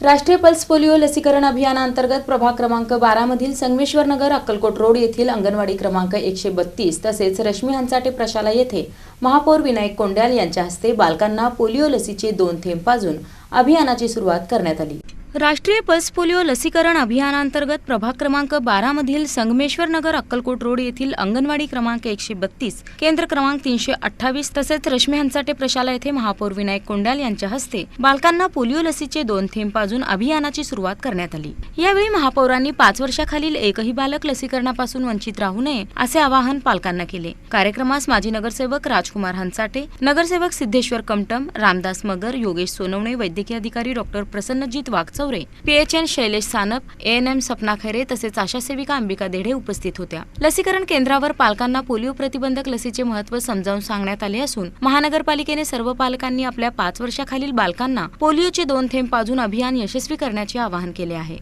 राष्ट्रीय pulse polio लसीकरण अभियानांतर्गत प्रभाग क्रमांक 12 मधील संगमेश्वर नगर अक्कलकोट रोड येथील अंगणवाडी क्रमांक 132 तसेच रश्मी हंचाटे प्रशाला येथे महापौर विनायक कोंड्याल यांच्या हस्ते बालकांना पोलिओ लसीचे 2 थेंब पाजून अभियानाची सुरुवात करण्यात आली। राष्ट्रीय पल्स पोलिओ लसीकरण अभियानांतर्गत प्रभाग क्रमांक 12 मधील संगमेश्वर नगर अक्कलकोट रोड येथील अंगणवाडी क्रमांक 132 केंद्र क्रमांक 328 तसेच रश्मी हंचाटे प्रशाला येथे महापौर विनायक कोंड्याल यांच्या हस्ते बालकांना पोलिओ लसीचे 2 थेंब पाजून अभियानाची सुरुवात करण्यात आली। यावेळी महापौरांनी 5 वर्षाखालील एकही बालक लसीकरणापासून वंचित राहू नये असे आवाहन पालकांना केले। कार्यक्रमास माजी नगरसेवक राजकुमार हंचाटे, नगरसेवक सिद्धेश्वर कमटम, रामदास मगर, योगेश सोनवणे, वैद्यकीय अधिकारी doctor Prasannajit Waghchaure, PHN Shailesh Sanap, ANM Sapna Khaire तसेच आशा सेविका अंबिका देढे उपस्थित होत्या। लसीकरण केंद्रावर पालकांना पोलिओ प्रतिबंधक लसीचे महत्त्व समजावून सांगण्यात आले असून महानगरपालिकेने सर्व पालकांनी आपल्या 5 वर्षाखालील बालकांना पोलिओचे 2 थेंब पाजून अभियान यशस्वी करण्याचे आवाहन केले आहे।